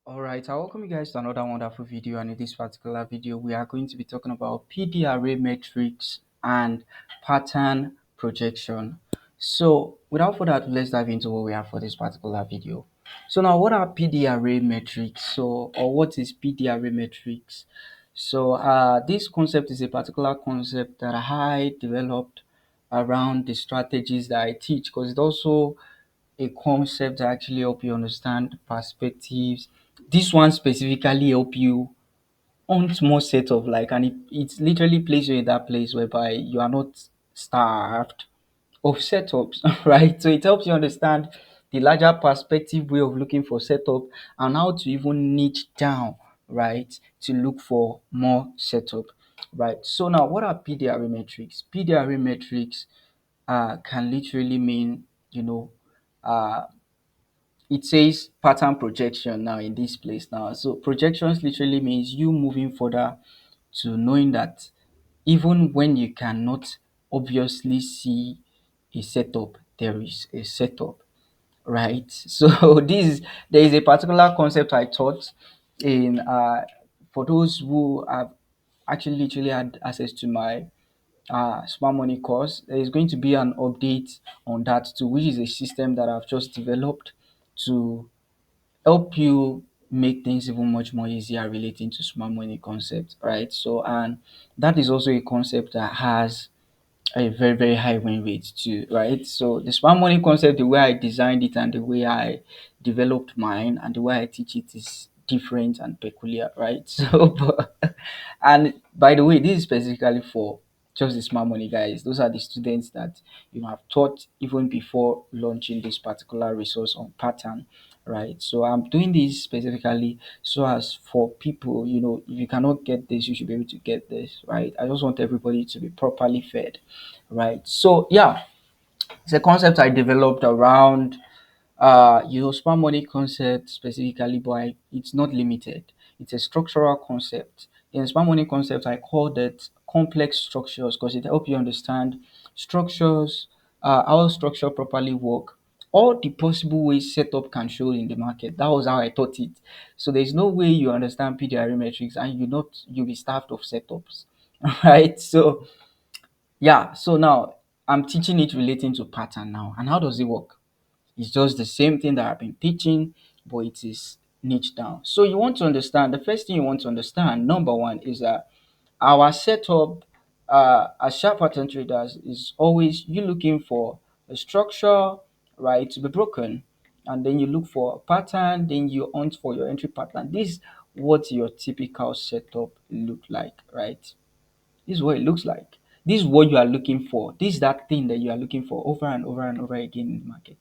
Alright, I welcome you guys to another wonderful video, and in this particular video we are going to be talking about PD array metrics and pattern projection. So without further ado, let's dive into what we have for this particular video. So now, what are PD array metrics? Or what is PD array metrics? This concept is a particular concept that I developed around the strategies that I teach, because it also a concept to actually help you understand perspectives. This one specifically help you on more set of like, and it literally places you in that place whereby you are not starved of setups, right? So it helps you understand the larger perspective way of looking for setup and how to even niche down, right, to look for more setup, right? So now, what are PDRA metrics? PDRA metrics can literally mean, you know, uh, it says pattern projection now in this place now. So projections literally means you moving further to knowing that even when you cannot obviously see a setup, there is a setup, right? So there is a particular concept I taught in for those who have actually literally had access to my smart money course. There is going to be an update on that too, which is a system that I've just developed to help you make things even much more easier relating to smart money concept, right? So, and that is also a concept that has a very, very high win rate too, right? So the smart money concept, the way I designed it and the way I developed mine and the way I teach it is different and peculiar, right? And by the way, this is specifically for just the smart money guys. Those are the students that have taught even before launching this particular resource on pattern, right? So I'm doing this specifically so as for people, if you cannot get this, you should be able to get this, right? I just want everybody to be properly fed, right? So yeah, it's a concept I developed around smart money concept specifically, but it's not limited. It's a structural concept. In smart money concept, I called it complex structures because it helps you understand structures, how structure properly work, all the possible ways setup can show in the market. That was how I taught it. So there's no way you understand PDRA metrics and you'll be starved of setups, right? So yeah, so now I'm teaching it relating to pattern now. And how does it work? It's just the same thing that I've been teaching, but it is niche down. So you want to understand, the first thing you want to understand, number one, is that our setup as sharp pattern traders is always you looking for a structure, right, to be broken, and then you look for a pattern, then you hunt for your entry pattern. This is what your typical setup look like, right? This is what it looks like. This is what you are looking for. This is that thing that you are looking for over and over and over again in the market.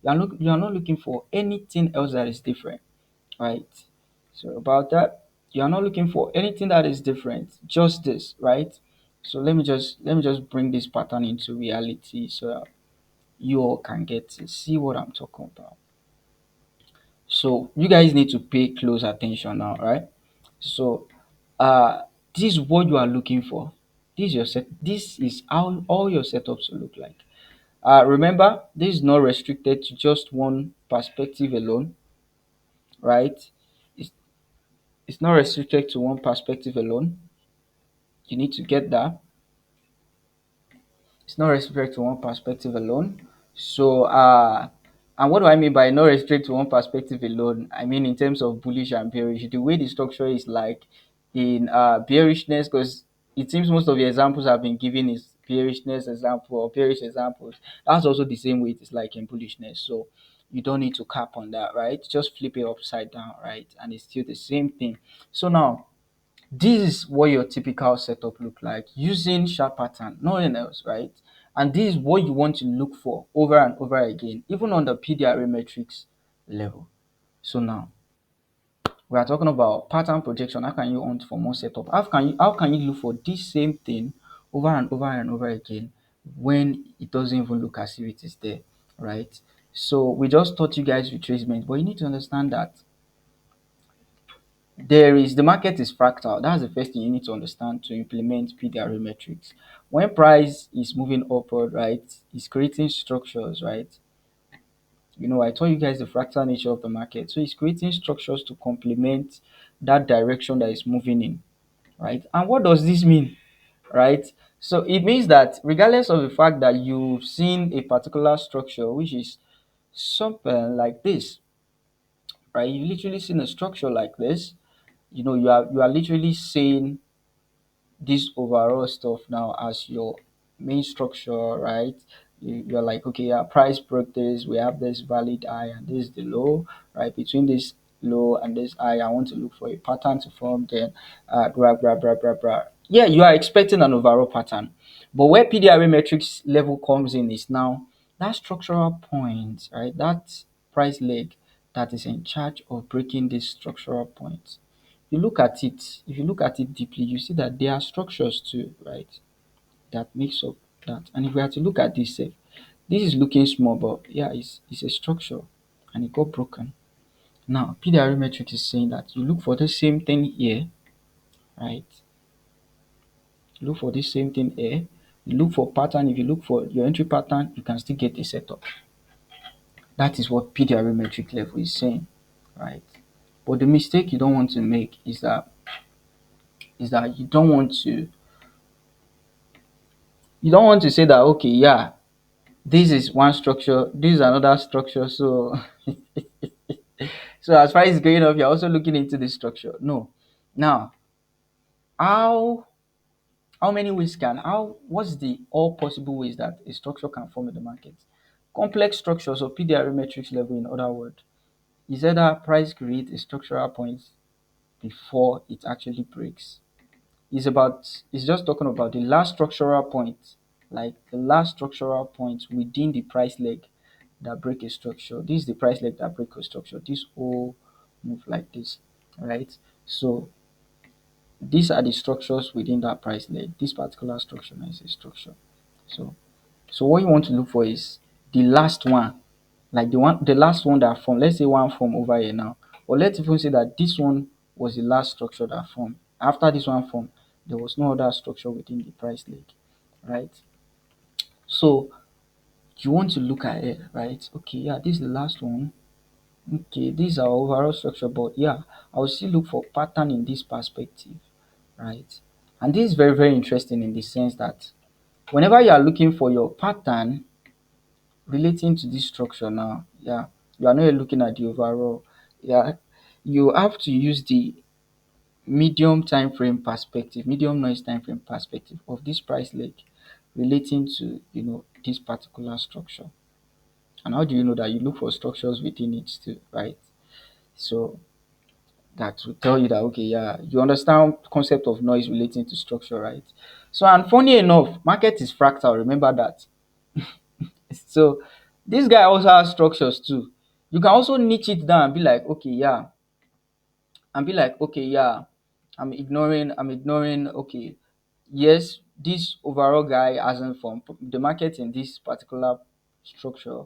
You are not looking for anything else that is different, right? So about that, you are not looking for anything that is different, just this, right? So let me just bring this pattern into reality so that you all can get to see what I'm talking about. So you guys need to pay close attention now, right? So uh this is what you are looking for. This is how all your setups will look like. Remember, this is not restricted to just one perspective alone, right? It's, it's not restricted to one perspective alone. You need to get that. It's not restricted to one perspective alone. So, and what do I mean by not restricted to one perspective alone? I mean in terms of bullish and bearish. The way the structure is like in bearishness, because it seems most of the examples I've been giving is bearishness example or bearish examples. That's also the same way it is like in bullishness. So you don't need to cap on that, right? Just flip it upside down, right? And it's still the same thing. So now this is what your typical setup look like using sharp pattern, nothing else, right? And this is what you want to look for over and over again, even on the PDRA metrics level. So now we are talking about pattern projection. How can you hunt for more setup? How can you look for this same thing over and over and over again when it doesn't even look as if it is there, right? So we just taught you guys retracement, but you need to understand that the market is fractal. That's the first thing you need to understand to implement PDRA metrics. When price is moving upward, right, it's creating structures, right? I told you guys the fractal nature of the market. So it's creating structures to complement that direction that is moving in, right? And what does this mean, right? So it means that regardless of the fact that you've seen a particular structure, which is something like this, right? You literally seen a structure like this. You are literally saying this overall stuff now as your main structure, right? You're like, okay, yeah, price broke this, we have this valid high and this is the low, right? Between this low and this high, I want to look for a pattern to form, then blah, blah, blah, blah, blah. Yeah, you are expecting an overall pattern. But where PDRA metrics level comes in is now that structural point, right? That price leg that is in charge of breaking this structural point. If you look at it deeply, you see that there are structures too, right? That makes up that. And if we have to look at this, this is looking small, but yeah, it's a structure and it got broken. Now, PDR metric is saying that you look for the same thing here, right? You look for the same thing here. You look for pattern. If you look for your entry pattern, you can still get a setup. That is what PDR metric level is saying, right? But the mistake you don't want to make is that you don't want to say that, okay, yeah, this is one structure, this is another structure. So so as far as going up, you're also looking into this structure. No. Now, how how many ways can how what's the all possible ways that a structure can form in the market? Complex structures or PDR metrics level, in other words, is either price create a structural point before it actually breaks. It's just talking about the last structural point, like the last structural point within the price leg that break a structure. This is the price leg that break a structure. This whole move like this, right? So these are the structures within that price leg. This particular structure is a structure. So what you want to look for is the last one, like the last one that formed. Let's say one form over here now, or let's even say that this one was the last structure that formed. After this one formed, there was no other structure within the price leg, right? So you want to look at it, right? Okay, yeah, this is the last one. Okay, these are overall structure, but yeah, I will still look for pattern in this perspective, right? And this is very, very interesting in the sense that whenever you are looking for your pattern relating to this structure now, yeah, you are not looking at the overall. Yeah, you have to use the medium noise time frame perspective of this price leg relating to this particular structure. And how do you know that? You look for structures within it too, right? So that will tell you that, okay, yeah, you understand concept of noise relating to structure, right? So, and funny enough, market is fractal, remember that. So this guy also has structures too. You can also niche it down and be like, okay, yeah, I'm ignoring, okay, yes, this overall guy hasn't formed. The market in this particular structure,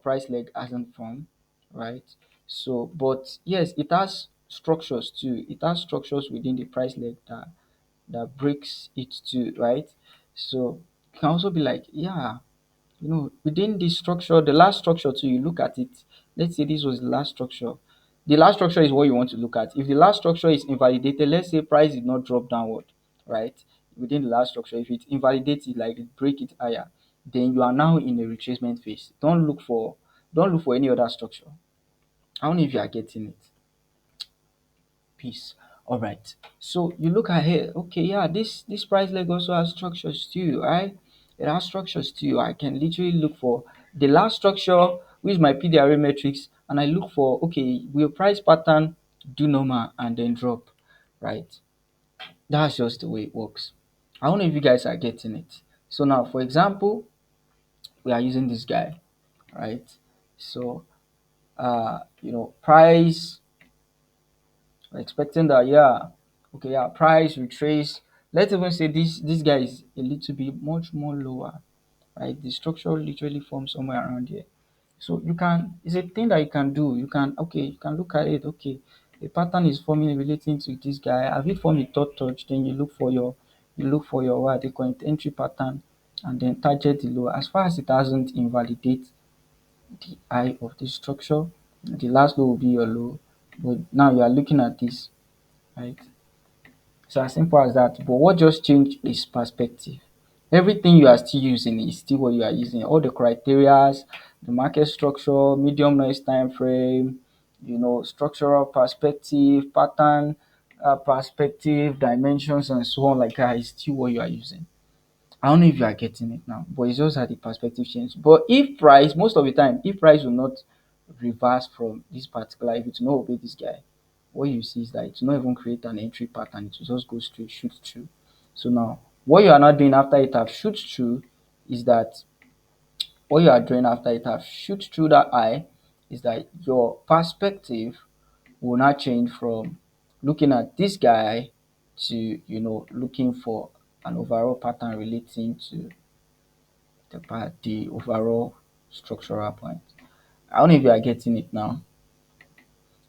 price leg hasn't formed, right? So, but yes, it has structures too. It has structures within the price leg that breaks it too, right? So you can also be like, yeah, within this structure, the last structure too, you look at it. Let's say this was the last structure. The last structure is what you want to look at. If the last structure is invalidated, let's say price did not drop downward, right? Within the last structure, if it invalidates it, like it break it higher, then you are now in a retracement phase. Don't look for any other structure. I don't know if you are getting it. Peace. All right. So you look ahead. Okay, yeah, this price leg also has structures too, right? It has structures too. I can literally look for the last structure, which is my PDRA metrics, and I look for, okay, will price pattern do normal and then drop, right? That's just the way it works. I don't know if you guys are getting it. So now, for example, we are using this guy, right? So price, we're expecting that, yeah, okay, yeah, price retrace. Let's even say this guy is a little bit much more lower, right? The structure literally forms somewhere around here. So it's a thing that you can do. You can look at it. Okay, a pattern is forming relating to this guy. Have you formed a third touch? Then you look for your what they call it, entry pattern, and then target the low. As far as it hasn't invalidate the high of this structure. The last low will be your low. But now you are looking at this, right? It's as simple as that. But what just changed is perspective. Everything you are still using is still what you are using. All the criterias, the market structure, medium noise time frame, structural perspective, pattern perspective, dimensions, and so on like that is still what you are using. I don't know if you are getting it now, but it's just that the perspective change. But if price, most of the time, if price will not reverse from this particular, if it will not obey this guy, what you see is that it will not even create an entry pattern, it will just go straight, shoot through. So now, what you are not doing after it have shoot through is that what you are doing after it have shoot through that eye is that your perspective will not change from looking at this guy to looking for an overall pattern relating to the overall structural point. I don't know if you are getting it now.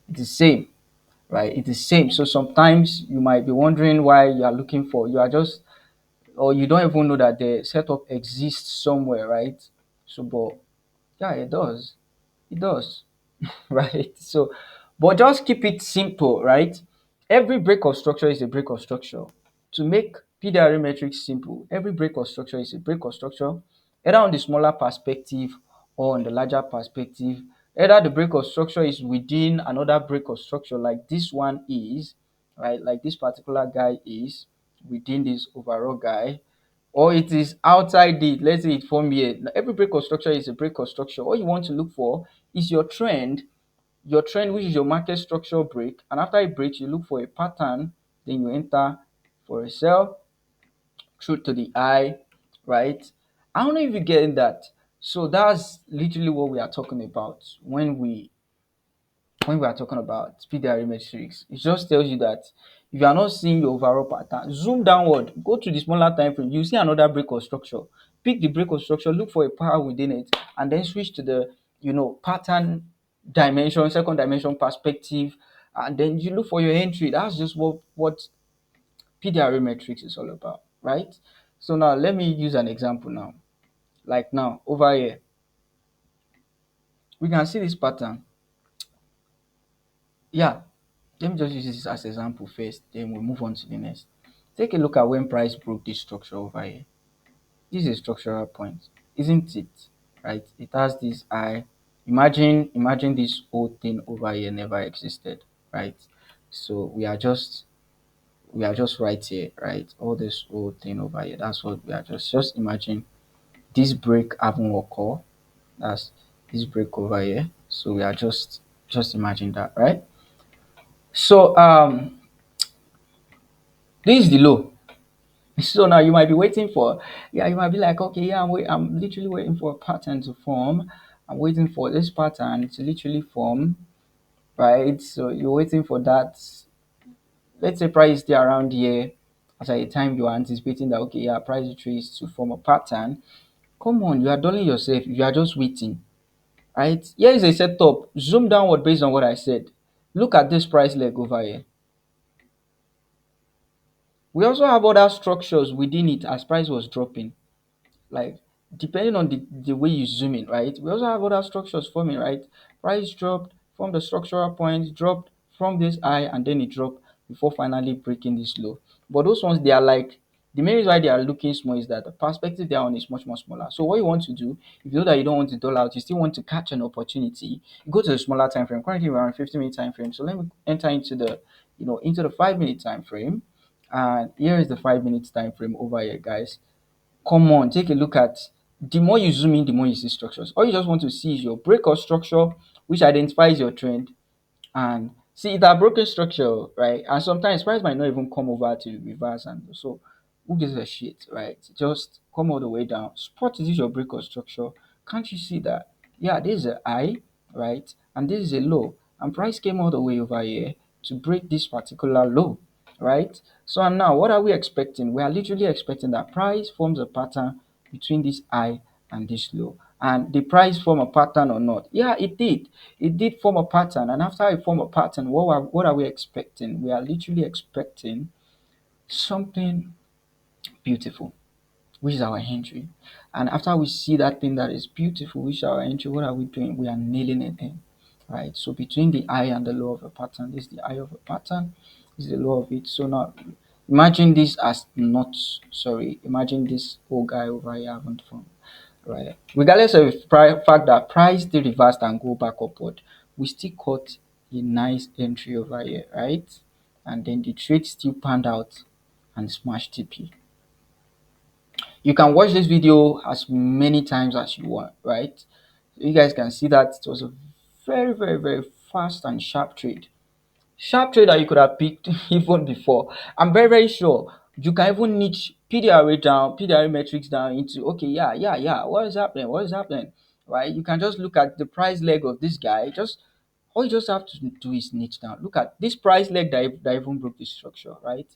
It is same, right? It is same. So sometimes you might be wondering why you are looking for, you are just, or you don't even know that the setup exists somewhere, right? So, but yeah, it does. It does. Right? So, but just keep it simple, right? Every break of structure is a break of structure. To make PDRA metrics simple, every break of structure is a break of structure, either on the smaller perspective or on the larger perspective. Either the break of structure is within another break of structure, like this one is, right? Like this particular guy is within this overall guy, or it is outside it. Let's say it form here. Now, every break of structure is a break of structure. All you want to look for is your trend, which is your market structure break. And after it breaks, you look for a pattern, then you enter for a sell through to the eye, right? I don't know if you get that. So that's literally what we are talking about when we are talking about PDRA metrics. It just tells you that if you are not seeing your overall pattern, zoom downward, go to the smaller time frame, you see another break of structure. Pick the break of structure, look for a power within it, and then switch to the pattern dimension, second dimension perspective, and then you look for your entry. That's just what PDRA metrics is all about, right? So now let me use an example now. Like now over here, we can see this pattern. Yeah, let me just use this as example first, then we'll move on to the next. Take a look at when price broke this structure over here. This is a structural point, isn't it? Right? It has this eye. Imagine this whole thing over here never existed, right? So we are just right here, right? All this whole thing over here. That's what we are just imagine this break haven't occur. That's this break over here. So we are just imagine that, right? So this is the low. So now you might be waiting for, yeah, you might be like, okay, yeah, I'm literally waiting for a pattern to form. I'm waiting for this pattern to literally form, right? So you're waiting for that. Let's say price is still around here. At the time you are anticipating that, okay, yeah, price trace to form a pattern. Come on, you are dulling yourself. You are just waiting, right? Here is a setup. Zoom downward based on what I said. Look at this price leg over here. We also have other structures within it as price was dropping. Like depending on the way you zoom in, right? We also have other structures forming, right? Price dropped from the structural point, dropped from this high, and then it dropped before finally breaking this low. But those ones, they are like, the main reason why they are looking small is that the perspective they are on is much more smaller. So what you want to do, if you know that you don't want to dull out, you still want to catch an opportunity, go to the smaller time frame. Currently we're on 50-minute time frame. So let me enter into the into the 5-minute time frame. And here is the 5 minutes time frame over here, guys. Come on, take a look at, the more you zoom in, the more you see structures. All you just want to see is your break or structure, which identifies your trend. And see, it a broken structure, right? And sometimes price might not even come over to reverse, and so who gives a shit, right? Just come all the way down. Spot is your break or structure. Can't you see that? Yeah, this is a high, right? And this is a low. And price came all the way over here to break this particular low, right? So and now what are we expecting? We are literally expecting that price forms a pattern between this high and this low. And the price form a pattern or not? Yeah, it did. It did form a pattern. And after it form a pattern, what are we expecting? We are literally expecting something beautiful. which is our entry. And after we see that thing that is beautiful, which is our entry, what are we doing? We are nailing it in, right? So between the high and the low of a pattern, this is the high of a pattern, this is the low of it. So now imagine this as not, sorry, imagine this whole guy over here haven't formed, right? Regardless of the fact that price still reversed and go back upward, we still caught a nice entry over here, right? And then the trade still panned out and smashed TP. You can watch this video as many times as you want, right? You guys can see that it was a very, very, very fast and sharp trade. Sharp trade that you could have picked even before. I'm very, very sure you can even niche PDRA down, PDRA metrics down into, okay, yeah, what is happening? What is happening? Right? You can just look at the price leg of this guy. Just all you just have to do is niche down. Look at this price leg that even broke the structure, right?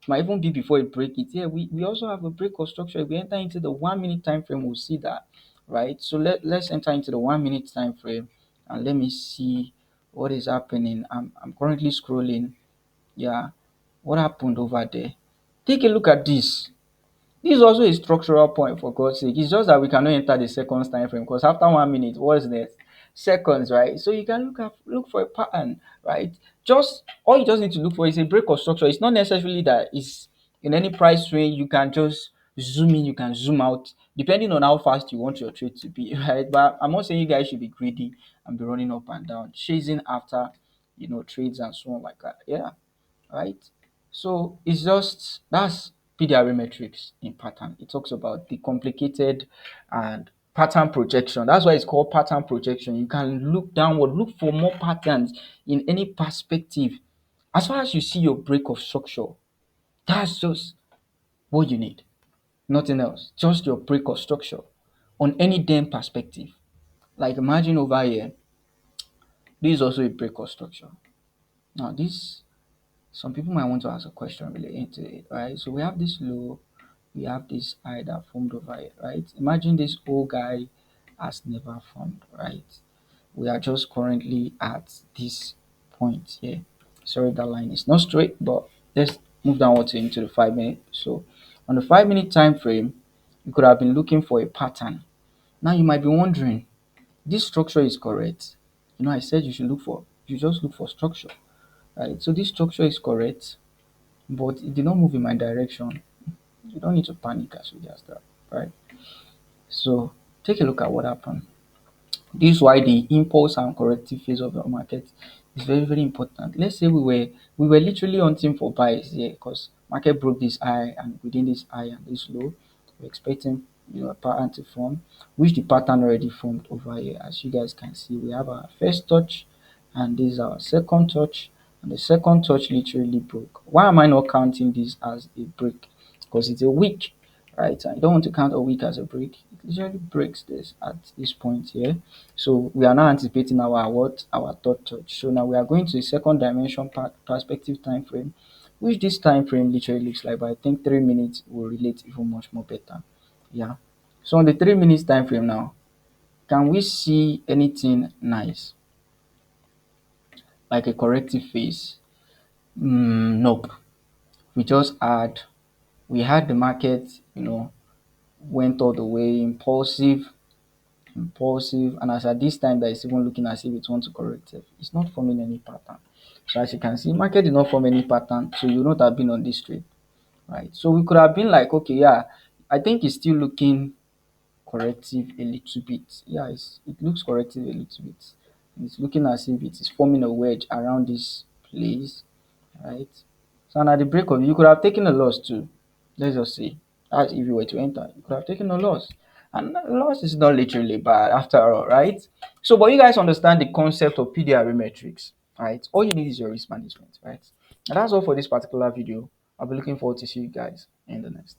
Might even be before it break it. Yeah, we also have a break of structure. If we enter into the 1 minute time frame, we'll see that, right? So let's enter into the 1 minute time frame and let me see what is happening. I'm currently scrolling. Yeah, what happened over there? Take a look at this. This is also a structural point, for God's sake. It's just that we cannot enter the seconds time frame because after 1 minute, what is next? Seconds, right? So you can look for a pattern, right? Just all you just need to look for is a break of structure. It's not necessarily that it's in any price range. You can just zoom in, you can zoom out, depending on how fast you want your trade to be, right? But I'm not saying you guys should be greedy and be running up and down, chasing after trades and so on like that. Yeah, right? So it's just that's PDRA metrics in pattern. It talks about the complicated and pattern projection. That's why it's called pattern projection. You can look downward, look for more patterns in any perspective. As far as you see your break of structure, that's just what you need. Nothing else. Just your break of structure on any damn perspective. Like imagine over here, this is also a break of structure. Now this some people might want to ask a question relating to it, right? So we have this low, we have this high that formed over it, right? Imagine this whole guy has never formed, right? We are just currently at this point here. Sorry, that line is not straight, but let's move downwards into the 5 minute. So on the 5 minute time frame, you could have been looking for a pattern. Now you might be wondering, this structure is correct. I said you just look for structure, right? So this structure is correct, but it did not move in my direction. You don't need to panic as we just that, right? So take a look at what happened. This is why the impulse and corrective phase of the market is very, very important. Let's say we were literally hunting for buys here because market broke this high, and within this high and this low, we're expecting a pattern to form, which the pattern already formed over here. As you guys can see, we have our first touch, and this is our second touch, and the second touch literally broke. Why am I not counting this as a break? Because it's a wick, right? And you don't want to count a wick as a break. It usually breaks this at this point here. So we are now anticipating our third touch. So now we are going to the second dimension perspective time frame, which this time frame literally looks like, but I think 3 minutes will relate even much more better. Yeah. So on the 3 minutes time frame now, can we see anything nice like a corrective phase? Nope. We just had the market, went all the way impulsive, and as at this time that is even looking as if it wants to correct it. It's not forming any pattern. So as you can see, market did not form any pattern, so you not have been on this trade, right? So we could have been like, okay, yeah, I think it's still looking corrective a little bit. Yeah, it looks corrective a little bit. It's looking as if it is forming a wedge around this place, right? So and at the break of it, you could have taken a loss too. Let's just say, as if you were to enter, you could have taken a loss. And loss is not literally bad after all, right? So, but you guys understand the concept of PDRA metrics, right? All you need is your risk management, right? And that's all for this particular video. I'll be looking forward to see you guys in the next.